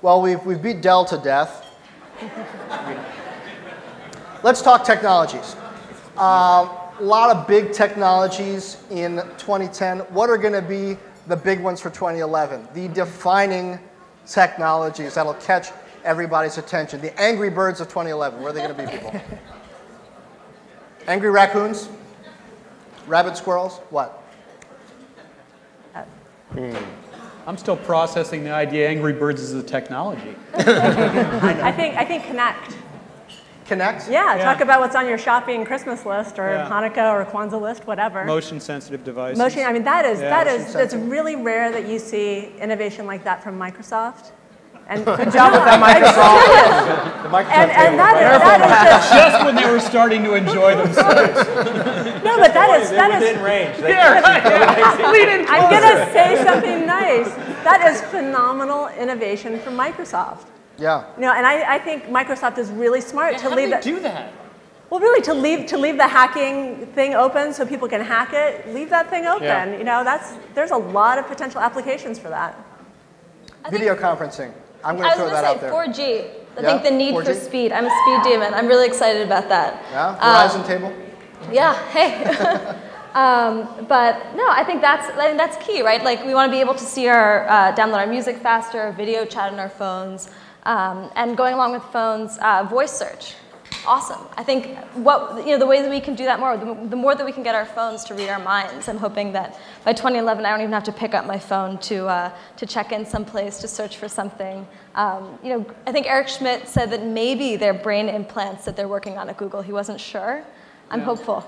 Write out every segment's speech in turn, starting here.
Well, we've beat Dell to death. Let's talk technologies. A lot of big technologies in 2010. What are going to be the big ones for 2011? The defining technologies that'll catch everybody's attention. The Angry Birds of 2011. Where are they going to be, people? Angry raccoons? Rabbit squirrels? What? I'm still processing the idea Angry Birds is a technology. I think Connect. Connect? Yeah, talk about what's on your shopping Christmas list or Hanukkah or Kwanzaa list, whatever. Motion-sensitive devices. I mean, that's really rare that you see innovation like that from Microsoft. And good job with that Microsoft. The Microsoft and that is just when they were starting to enjoy themselves. No, but that is within range. I'm going to say something nice. That is phenomenal innovation from Microsoft. Yeah. You know, and I think Microsoft is really smart to leave that. How do they do that? Well, really, to leave the hacking thing open so people can hack it. Leave that thing open. Yeah. You know, there's a lot of potential applications for that. Video conferencing. I'm going to throw that out there. 4G. I think the need 4G? for speed. I'm a speed demon. I'm really excited about that. Yeah. Verizon table. Yeah. Hey. But no, I think that's key, right? Like we want to be able to see download our music faster, video chat on our phones, and going along with phones, voice search. Awesome. I think the way that we can do that more, the more that we can get our phones to read our minds. I'm hoping that by 2011, I don't even have to pick up my phone to check in someplace to search for something. I think Eric Schmidt said that maybe they're brain implants that they're working on at Google. He wasn't sure. I'm hopeful.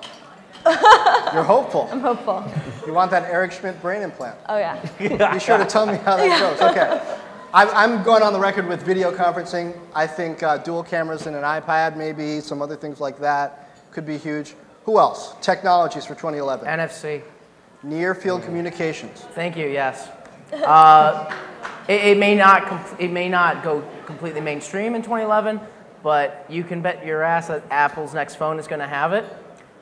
You're hopeful. I'm hopeful. You want that Eric Schmidt brain implant? Oh yeah. Be sure to tell me how that goes. Okay. I'm going on the record with video conferencing. I think dual cameras in an iPad, maybe some other things like that could be huge. Who else? Technologies for 2011. NFC. Near field communications. Thank you. Yes. It may not go completely mainstream in 2011, but you can bet your ass that Apple's next phone is going to have it,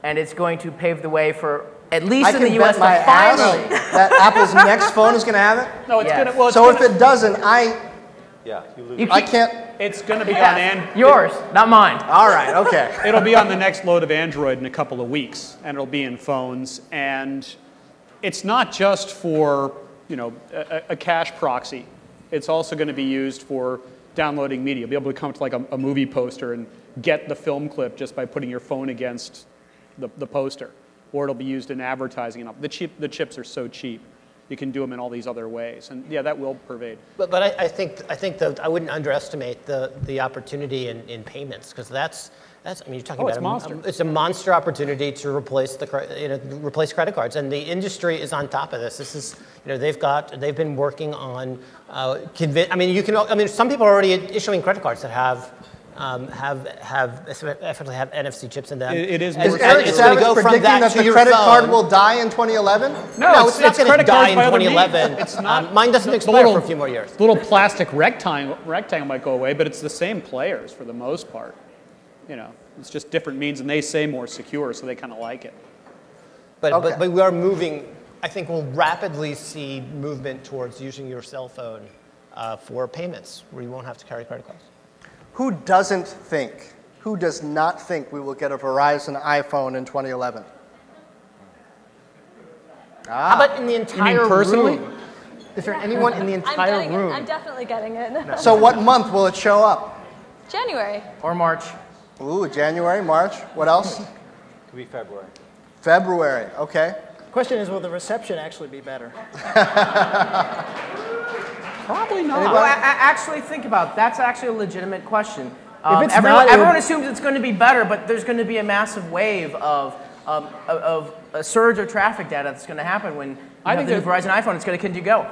and it's going to pave the way for. At least in the U.S. to finally. That Apple's next phone is going to have it? No, it's going to. Well, so if it doesn't, you lose. I can't. It's going to be on Android. Yours, not mine. All right, okay. It'll be on the next load of Android in a couple of weeks, and it'll be in phones. And it's not just for a cache proxy. It's also going to be used for downloading media. You'll be able to come to like a movie poster and get the film clip just by putting your phone against the poster. Or it'll be used in advertising. The chips are so cheap, you can do them in all these other ways, and yeah, that will pervade. But I think I wouldn't underestimate the opportunity in payments, because that's I mean, you're talking about it's a monster opportunity to replace replace credit cards, and the industry is on top of this. This is they've been working on some people are already issuing credit cards that have effectively have NFC chips in them. It is. Is Eric Savage predicting that the credit card will die in 2011? No, it's not going to die in 2011. It's not. Mine doesn't expire for a few more years. The little plastic rectangle might go away, but it's the same players for the most part. It's just different means, and they say more secure, so they kind of like it. But we are moving. I think we'll rapidly see movement towards using your cell phone for payments, where you won't have to carry credit cards. Who does not think we will get a Verizon iPhone in 2011? How about in the entire room? Is there anyone in the entire room? I'm definitely getting it. So what month will it show up? January. Or March. Ooh, January, March. What else? Could be February. February, okay. Question is, will the reception actually be better? Probably not. Well, actually, think about it. That's actually a legitimate question. Everyone assumes it's going to be better, but there's going to be a massive wave of a surge of traffic data that's going to happen when the new Verizon iPhone is going to continue to go.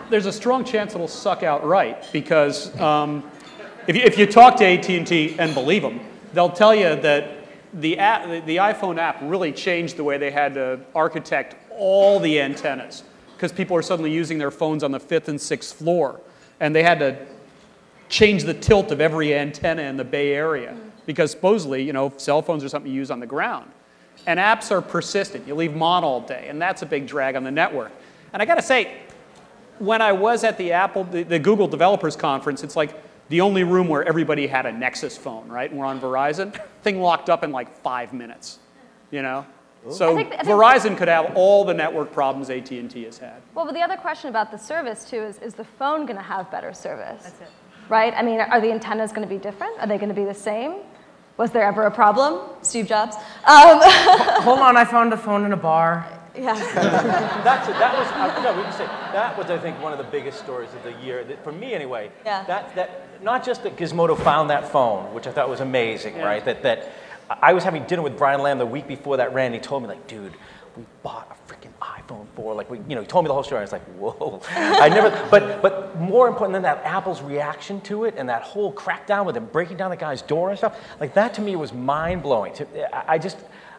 There's a strong chance it'll suck outright, because if you talk to AT&T and believe them, they'll tell you that the iPhone app really changed the way they had to architect all the antennas, because people are suddenly using their phones on the 5th and 6th floor, and they had to change the tilt of every antenna in the Bay Area, because supposedly, cell phones are something you use on the ground. And apps are persistent. You leave them on all day, and that's a big drag on the network. And I got to say, when I was at the Google Developers Conference, it's like the only room where everybody had a Nexus phone, right? And we're on Verizon. Thing locked up in like 5 minutes, you know? So I think Verizon could have all the network problems AT&T has had. Well, but the other question about the service, too, is the phone going to have better service? That's it. Right? I mean, are the antennas going to be different? Are they going to be the same? Was there ever a problem? Steve Jobs. Hold on, I found a phone in a bar. Yeah. That was, I think, one of the biggest stories of the year, for me anyway. Yeah. That not just that Gizmodo found that phone, which I thought was amazing, right? That I was having dinner with Brian Lamb the week before that ran. He told me, like, dude, we bought a freaking iPhone 4. Like, he told me the whole story. I was like, whoa. I never. But more important than that, Apple's reaction to it and that whole crackdown with them breaking down the guy's door and stuff. Like, that to me was mind blowing. We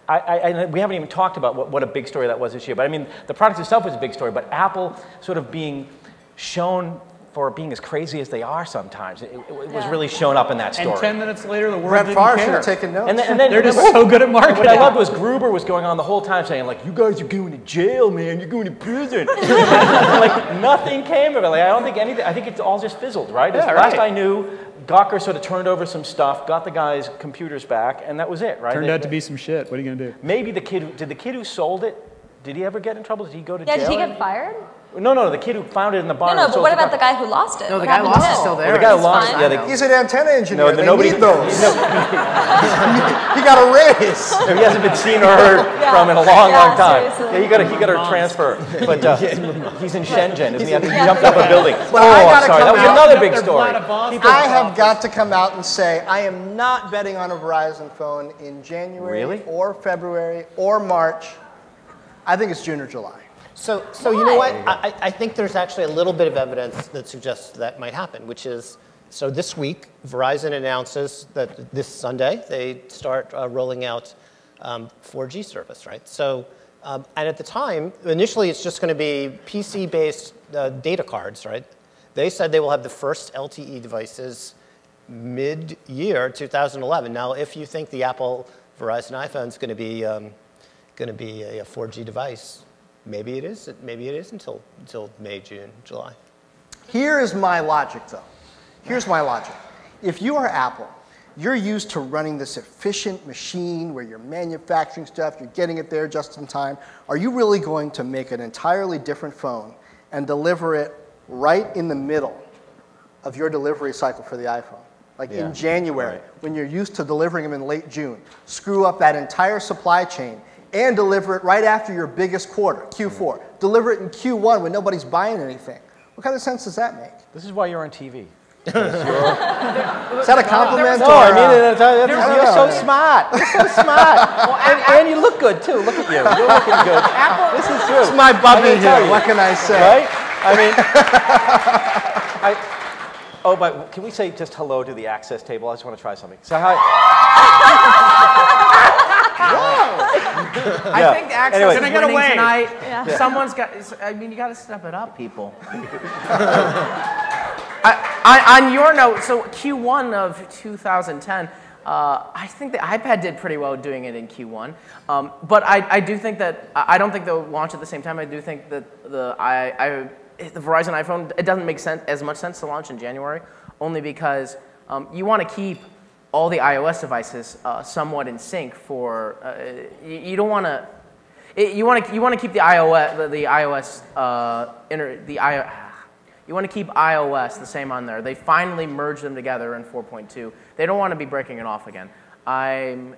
haven't even talked about what a big story that was this year. But I mean, the product itself was a big story. But Apple sort of being shown for being as crazy as they are sometimes. It was really shown up in that story. And 10 minutes later, the world Brett didn't Favre care. should have taken notes. And then they're just so good at marketing. What I loved was Gruber was going on the whole time saying, like, you guys are going to jail, man. You're going to prison. Like, nothing came of it. Like, I don't think anything. I think it all just fizzled, right? Yeah, last I knew, Gawker sort of turned over some stuff, got the guy's computers back, and that was it, right? Turned out to be some shit. What are you going to do? Maybe the kid who sold it, did he ever get in trouble? Did he go to jail? Yeah, did he get fired? No, the kid who found it in the barn. No, but what about the guy who lost it? No, the What guy happened lost to it him? still there. The guy who lost it. fine. He's an antenna engineer. They nobody need those. No, He got a raise. he hasn't been seen or heard from in a long, long time. seriously. Yeah, he got a transfer. But he's in Shenzhen, isn't he? I think he jumped up a building. But I gotta sorry, that come was out. another big story. I have got to come out and say I am not betting on a Verizon phone in January or February or March. I think it's June or July. So you know what? I think there's actually a little bit of evidence that suggests that might happen, which is, so this week, Verizon announces that this Sunday, they start rolling out 4G service, right? So, and at the time, initially it's just going to be PC-based data cards, right? They said they will have the first LTE devices mid-year 2011. Now, if you think the Apple Verizon iPhone is going to be a 4G device, maybe it is. Maybe it is until May, June, July. Here is my logic, though. Here's my logic. If you are Apple, you're used to running this efficient machine where you're manufacturing stuff, you're getting it there just in time. Are you really going to make an entirely different phone and deliver it right in the middle of your delivery cycle for the iPhone? Like in January, when you're used to delivering them in late June, screw up that entire supply chain and deliver it right after your biggest quarter, Q4. Deliver it in Q1 when nobody's buying anything. What kind of sense does that make? This is why you're on TV. Is that a compliment? No, I mean, you're so smart. You're so smart. And you look good, too. Look at you. You're looking good. This is true. It's my bubby here. What can I say? Right? I mean, oh, but can we say just hello to the access table? I just want to try something. So hi. I think Access is winning tonight. Yeah. Someone's got. I mean, you got to step it up, people. On your note, so Q1 of 2010, I think the iPad did pretty well doing it in Q1. But I do think that I don't think they'll launch at the same time. I do think that the Verizon iPhone, it doesn't make as much sense to launch in January, only because you want to keep all the iOS devices somewhat in sync for you don't want to you want to keep the iOS you want to keep iOS the same on there. They finally merged them together in 4.2. They don't want to be breaking it off again. They're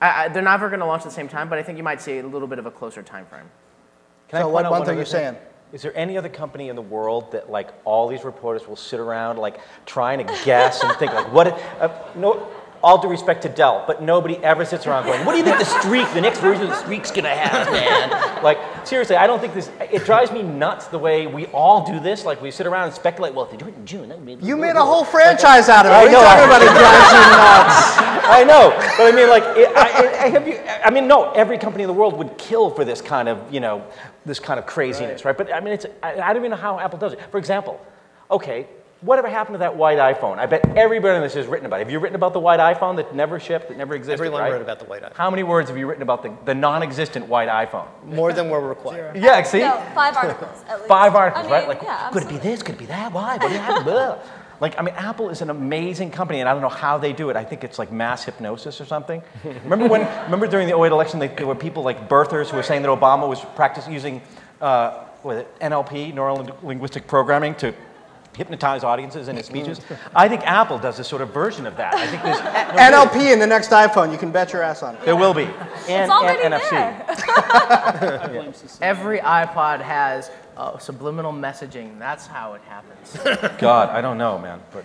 never going to launch at the same time, but I think you might see a little bit of a closer time frame. So what one thing you're saying? Is there any other company in the world that, like, all these reporters will sit around, like, trying to guess and think, like, what? No, all due respect to Dell, but nobody ever sits around going, what do you think the next version of the Streak's gonna have, man? Like, seriously, I don't think this. It drives me nuts the way we all do this. Like, we sit around and speculate. Well, if they do it in June, that would be. You made a whole franchise out of it. I What know. are you talking about? It drives you nuts. I know, but I mean, like, no, every company in the world would kill for this kind of, this kind of craziness, right? But I mean, I don't even know how Apple does it. For example, okay, whatever happened to that white iPhone? I bet everybody on this has written about it. Have you written about the white iPhone that never shipped, that never existed, Everyone right? wrote about the white iPhone. How many words have you written about the non-existent white iPhone? More than were required. Yeah, see? No, 5 articles at least. 5 articles, I mean, right? Like, yeah, could it be this? Could it be that? Why? What happened? Like, I mean, Apple is an amazing company, and I don't know how they do it. I think it's like mass hypnosis or something. Remember during the 2008 election, there were people like birthers who were saying that Obama was using NLP, neuro-linguistic programming, to hypnotize audiences in his speeches. I think Apple does a sort of version of that. I think there's NLP in the next iPhone. You can bet your ass on it. There will be. And, It's already NFC. there. Every iPod has subliminal messaging. That's how it happens. God, I don't know, man. But